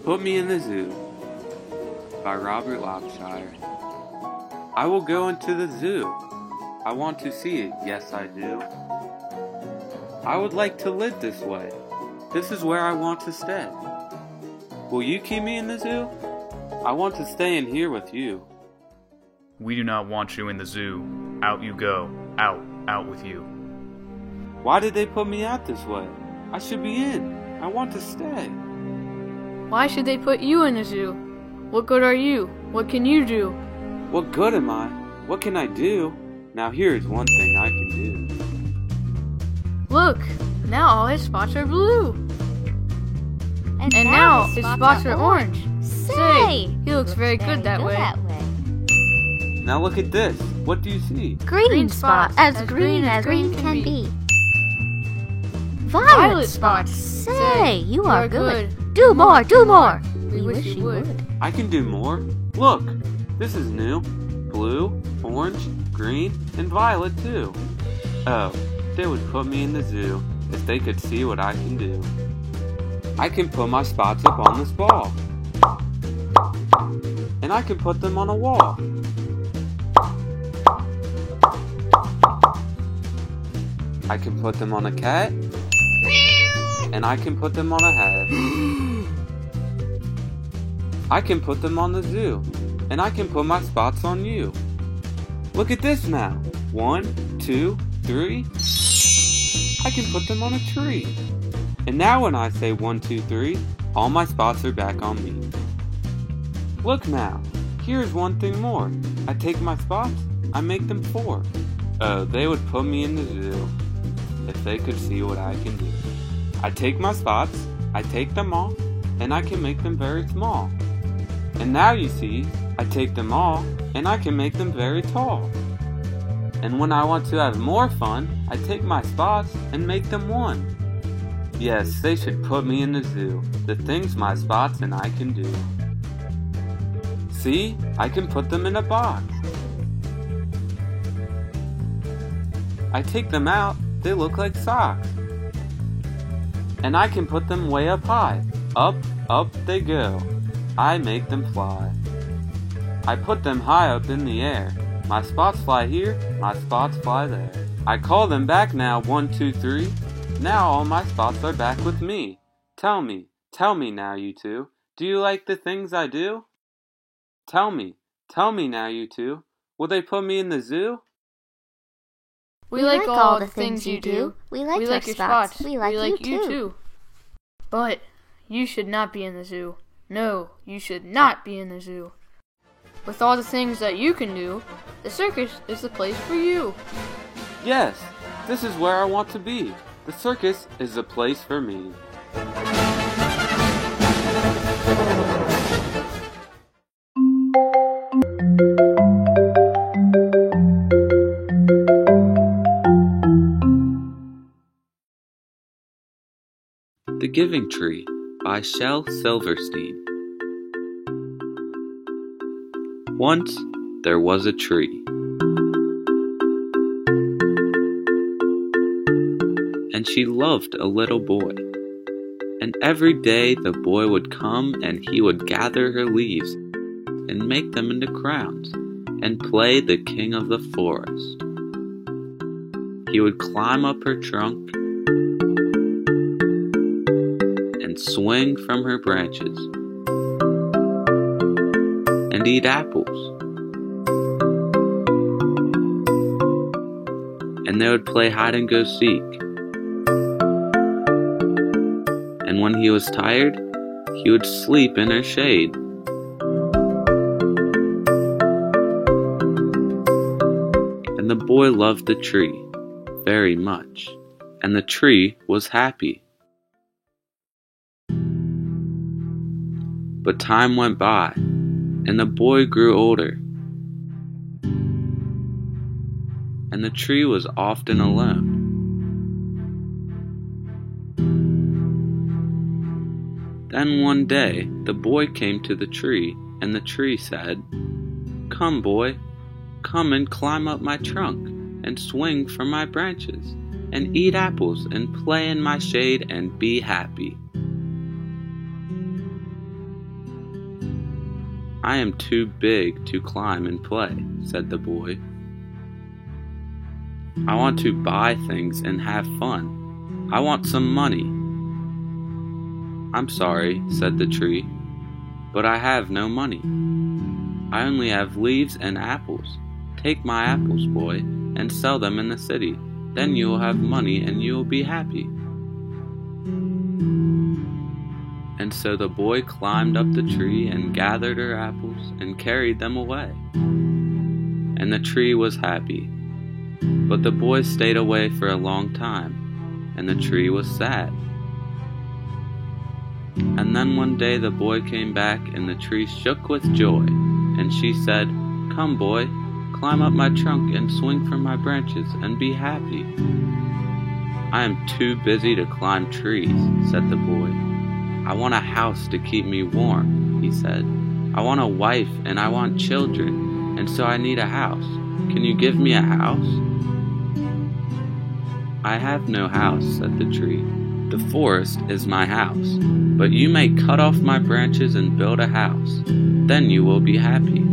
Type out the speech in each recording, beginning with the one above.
Put Me in the Zoo by Robert Lopshire. I will go into the zoo. I want to see it, yes I do. I would like to live this way. This is where I want to stay. Will you keep me in the zoo? I want to stay in here with you. We do not want you in the zoo. Out you go. Out, out with you. Why did they put me out this way? I should be in. I want to stay. Why should they put you in the zoo? What good are you? What can you do? What good am I? What can I do? Now here is one thing I can do. Look, now all his spots are blue. And now his spots are orange. Say, he looks very good that way. Now look at this. What do you see? Green spots, as green can be. Violet spots. Say, you are good. Do more, do more. We wish you would. I can do more. Look, this is new. Blue, orange, green, and violet too. Oh, they would put me in the zoo if they could see what I can do. I can put my spots up on this ball. And I can put them on a wall. I can put them on a cat. And I can put them on a hat. I can put them on the zoo. And I can put my spots on you. Look at this now. 1, 2, 3. I can put them on a tree. And now when I say 1, 2, 3, all my spots are back on me. Look now. Here's one thing more. I take my spots, I make them 4. Oh, they would put me in the zoo if they could see what I can do. I take my spots, I take them off, and I can make them very small. And now you see, I take them all, and I can make them very tall. And when I want to have more fun, I take my spots and make them 1. Yes, they should put me in the zoo, the things my spots and I can do. See, I can put them in a box. I take them out, they look like socks. And I can put them way up high. Up, up they go. I make them fly. I put them high up in the air. My spots fly here, my spots fly there. I call them back now, 1, 2, 3. Now all my spots are back with me. Tell me now you two. Do you like the things I do? Tell me now you two. Will they put me in the zoo? We like all the things you do. We like your spots. We like you too. But you should not be in the zoo. No, you should not be in the zoo. With all the things that you can do, the circus is the place for you. Yes, this is where I want to be. The circus is the place for me. The Giving Tree by Shel Silverstein. Once there was a tree, and she loved a little boy. And every day the boy would come and he would gather her leaves and make them into crowns and play the king of the forest. He would climb up her trunk and swing from her branches and eat apples. And they would play hide and go seek. And when he was tired, he would sleep in her shade. And the boy loved the tree very much, and the tree was happy. But time went by, and the boy grew older, and the tree was often alone. Then one day the boy came to the tree, and the tree said, "Come, boy, come and climb up my trunk, and swing from my branches, and eat apples, and play in my shade, and be happy." "I am too big to climb and play," said the boy. "I want to buy things and have fun. I want some money." "I'm sorry," said the tree, "but I have no money. I only have leaves and apples. Take my apples, boy, and sell them in the city. Then you will have money and you will be happy." And so the boy climbed up the tree and gathered her apples and carried them away. And the tree was happy. But the boy stayed away for a long time, and the tree was sad. And then one day the boy came back, and the tree shook with joy, and she said, "Come, boy, climb up my trunk and swing from my branches and be happy." "I am too busy to climb trees," said the boy. "I want a house to keep me warm," he said. "I want a wife and I want children, and so I need a house. Can you give me a house?" "I have no house," said the tree. "The forest is my house, but you may cut off my branches and build a house. Then you will be happy."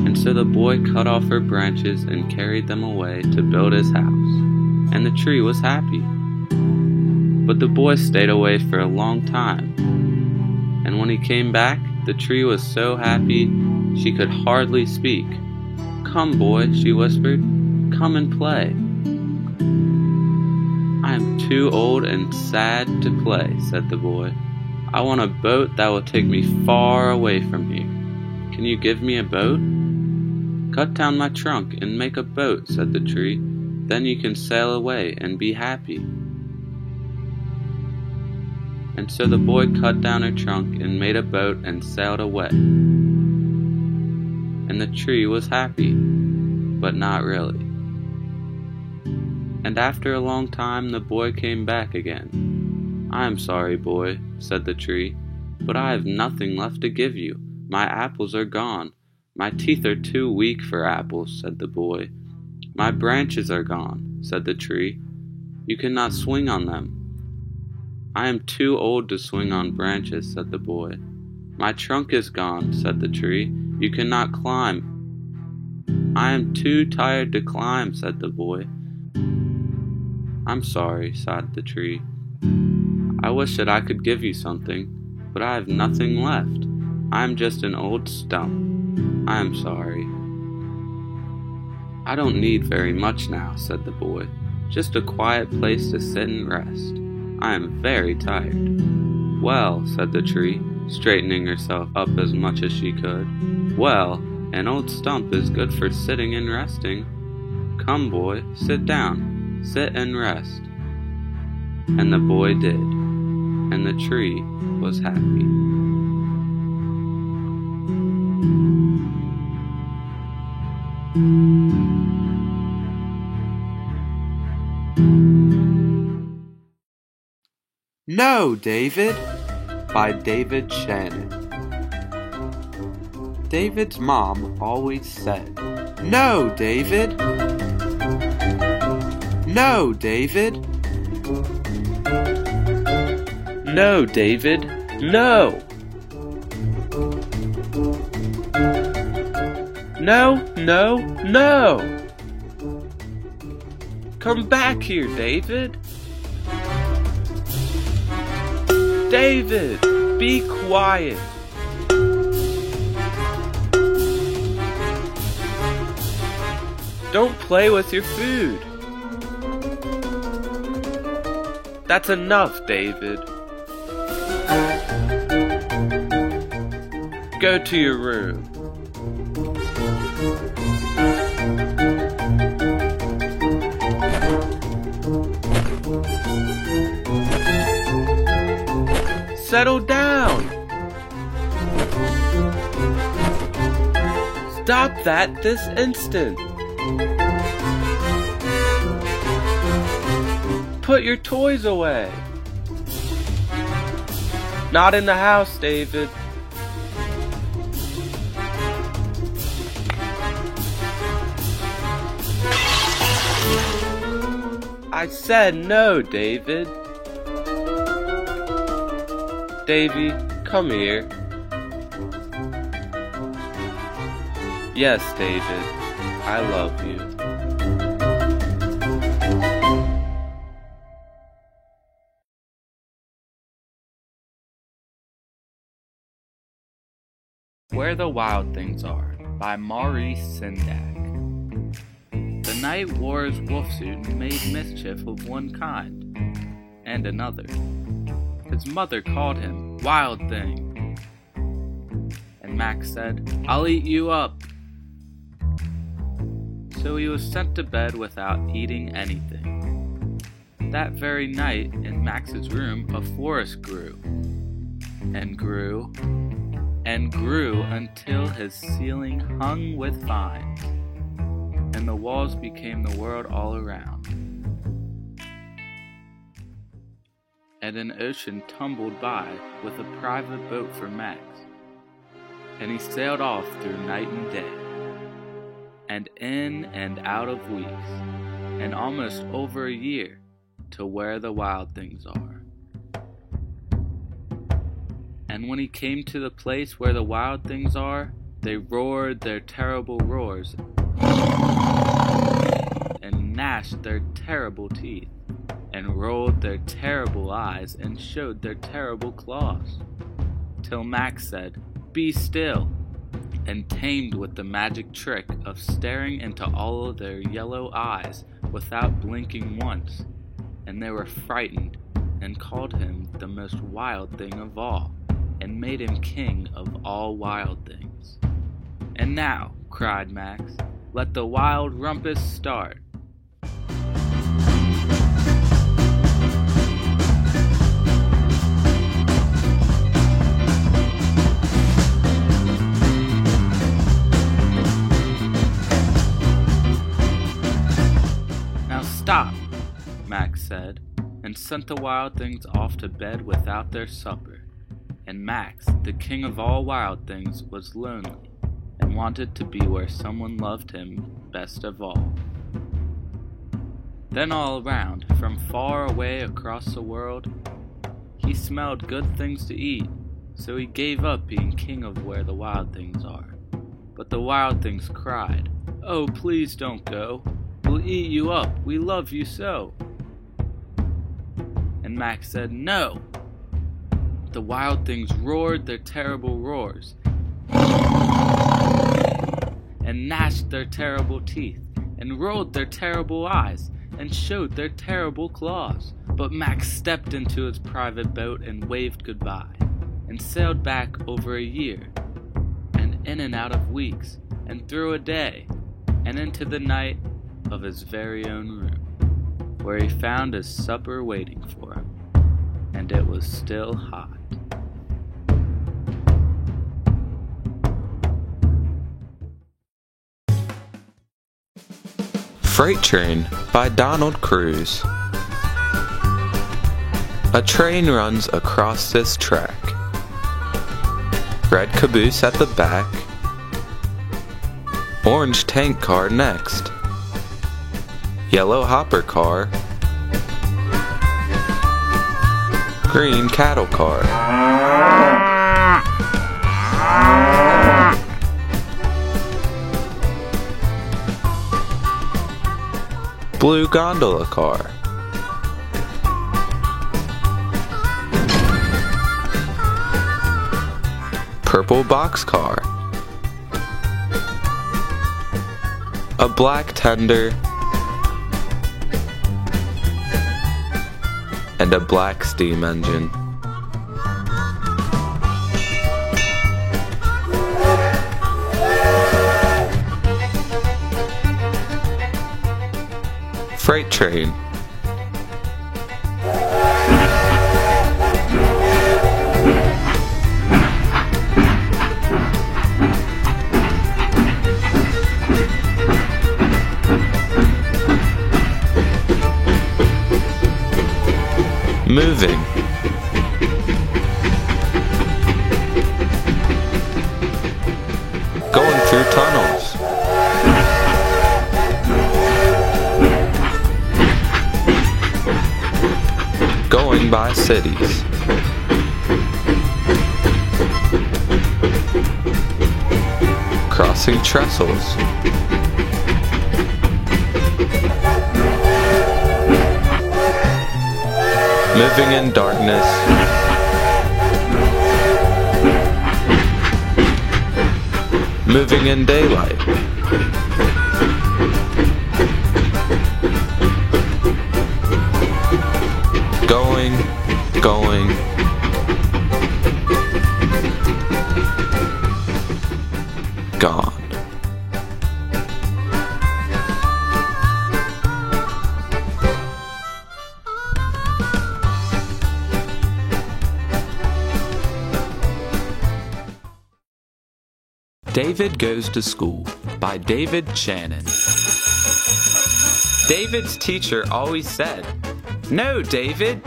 And so the boy cut off her branches and carried them away to build his house, and the tree was happy. But the boy stayed away for a long time, and when he came back, the tree was so happy she could hardly speak. "Come, boy," she whispered, "come and play." "I am too old and sad to play," said the boy. "I want a boat that will take me far away from here. Can you give me a boat?" "Cut down my trunk and make a boat," said the tree. "Then you can sail away and be happy." And so the boy cut down her trunk and made a boat and sailed away. And the tree was happy, but not really. And after a long time the boy came back again. "I am sorry, boy," said the tree, "but I have nothing left to give you. My apples are gone. My teeth are too weak for apples," said the boy. "My branches are gone," said the tree. "You cannot swing on them." "I am too old to swing on branches," said the boy. "My trunk is gone," said the tree. "You cannot climb." "I am too tired to climb," said the boy. "I'm sorry," sighed the tree. "I wish that I could give you something, but I have nothing left. I am just an old stump. I am sorry." "I don't need very much now," said the boy. "Just a quiet place to sit and rest. I am very tired." "Well," said the tree, straightening herself up as much as she could. "Well, an old stump is good for sitting and resting. Come, boy, sit down, sit and rest." And the boy did, and the tree was happy. No, David, by David Shannon. David's mom always said, "No, David! No, David! No, David, no! No, no, no! Come back here, David! David, be quiet! Don't play with your food! That's enough, David. Go to your room. Settle down! Stop that this instant! Put your toys away! Not in the house, David. I said no, David. Davy, come here. Yes, David, I love you. Where the Wild Things Are by Maurice Sendak. The night wore his wolf suit and made mischief of one kind and another. His mother called him Wild Thing, and Max said, "I'll eat you up." So he was sent to bed without eating anything. That very night, in Max's room, a forest grew, and grew, and grew until his ceiling hung with vines, and the walls became the world all around. And an ocean tumbled by with a private boat for Max, and he sailed off through night and day, and in and out of weeks, and almost over a year, to where the wild things are. And when he came to the place where the wild things are, they roared their terrible roars, and gnashed their terrible teeth, and rolled their terrible eyes, and showed their terrible claws, till Max said, "Be still," and tamed with the magic trick of staring into all of their yellow eyes without blinking once, and they were frightened, and called him the most wild thing of all, and made him king of all wild things. "And now," cried Max, "let the wild rumpus start." "Now stop," Max said, and sent the wild things off to bed without their supper. And Max, the king of all wild things, was lonely, and wanted to be where someone loved him best of all. Then all around, from far away across the world, he smelled good things to eat, so he gave up being king of where the wild things are. But the wild things cried, "Oh, please don't go. We'll eat you up. We love you so." And Max said, "No." The wild things roared their terrible roars, and gnashed their terrible teeth, and rolled their terrible eyes, and showed their terrible claws. But Max stepped into his private boat and waved goodbye, and sailed back over a year, and in and out of weeks, and through a day, and into the night of his very own room, where he found his supper waiting for him, and it was still hot. Freight Train by Donald Cruz. A train runs across this track. Red caboose at the back. Orange tank car next. Yellow hopper car. Green cattle car. Blue gondola car. Purple boxcar. A black tender. And a black steam engine. Freight train. Moving. Going through tunnels. Going by cities. bouncing trestles. Living in darkness. Moving in daylight. Going. Gone. David Goes to School by David Shannon. David's teacher always said, "No, David!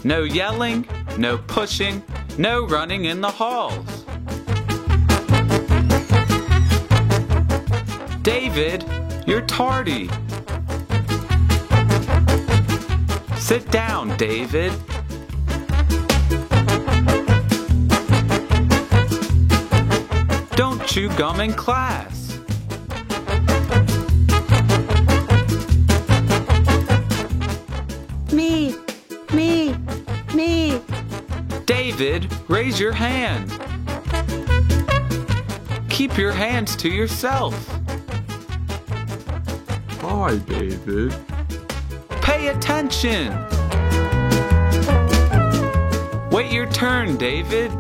No yelling, no pushing, no running in the halls." David, you're tardy. Sit down, David. Don't chew gum in class. Me. David, raise your hand. Keep your hands to yourself. Hi, David. Pay attention. Wait your turn, David.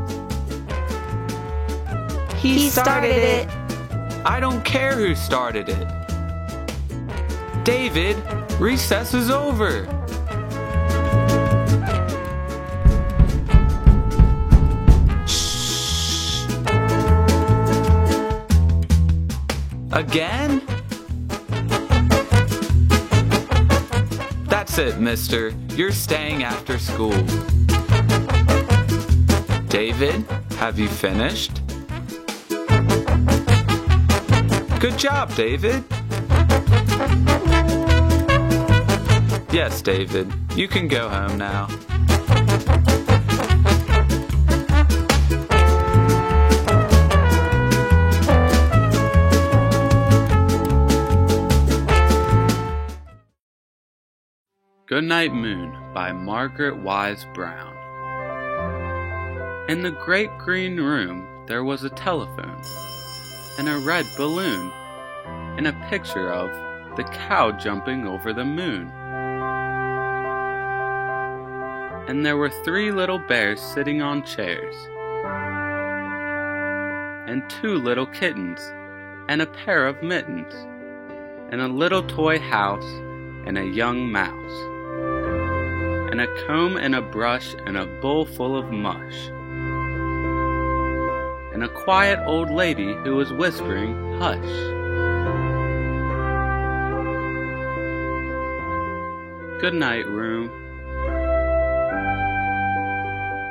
He started it. I don't care who started it. David, recess is over. Shh. Again? That's it, mister. You're staying after school. David, have you finished? Good job, David. Yes, David, you can go home now. Goodnight Moon by Margaret Wise Brown. In the great green room there was a telephone, and a red balloon, and a picture of the cow jumping over the moon. And there were 3 little bears sitting on chairs, and 2 little kittens, and a pair of mittens, and a little toy house, and a young mouse, and a comb and a brush and a bowl full of mush, and a quiet old lady who was whispering, "Hush." Good night, room.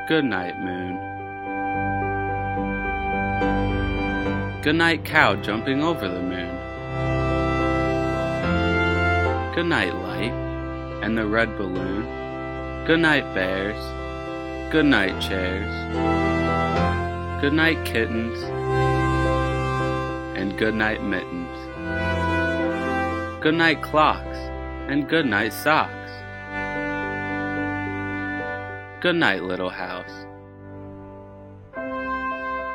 Good night, moon. Good night, cow jumping over the moon. Good night, light and the red balloon. Good night, bears. Good night, chairs. Good night, kittens. And good night, mittens. Good night, clocks. And good night, socks. Good night, little house.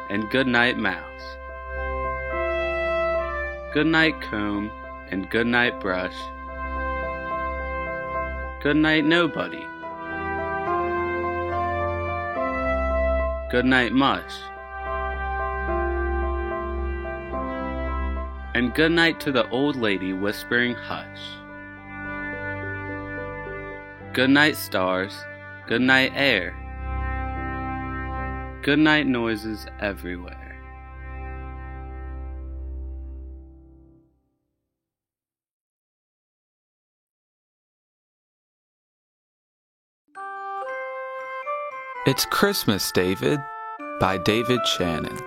And good night, mouse. Good night, comb. And good night, brush. Good night, nobody. Good night, mush. And good night to the old lady whispering, "Hush." Good night, stars. Good night, air. Good night, noises everywhere. It's Christmas, David, by David Shannon.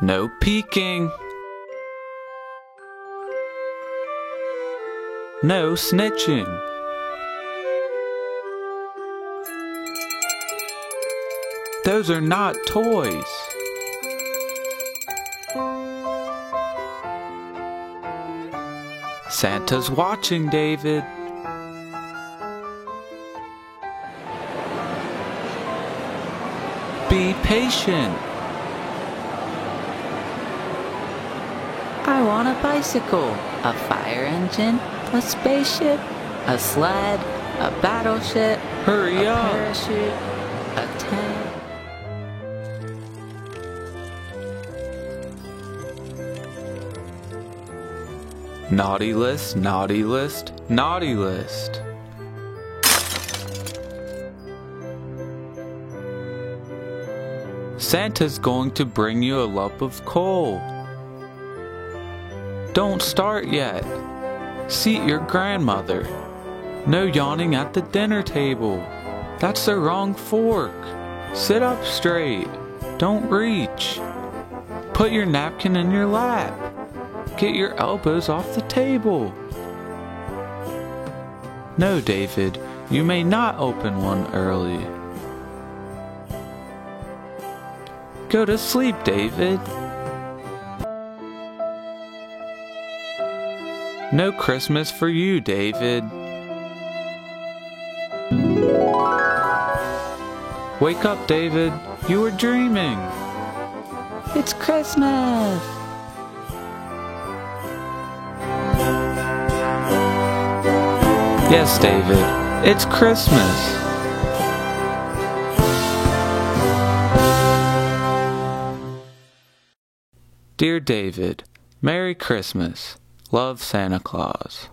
No peeking. No snitching. Those are not toys. Santa's watching, David. Be patient. I want a bicycle, a fire engine, a spaceship, a sled, a battleship, Hurry a up. parachute, a tent. Naughty list, naughty list, naughty list. Santa's going to bring you a lump of coal. Don't start yet. Seat your grandmother. No yawning at the dinner table. That's the wrong fork. Sit up straight. Don't reach. Put your napkin in your lap. Get your elbows off the table. No, David, you may not open one early. Go to sleep, David. No Christmas for you, David. Wake up, David. You were dreaming. It's Christmas! Yes, David. It's Christmas. Dear David, Merry Christmas. Love, Santa Claus.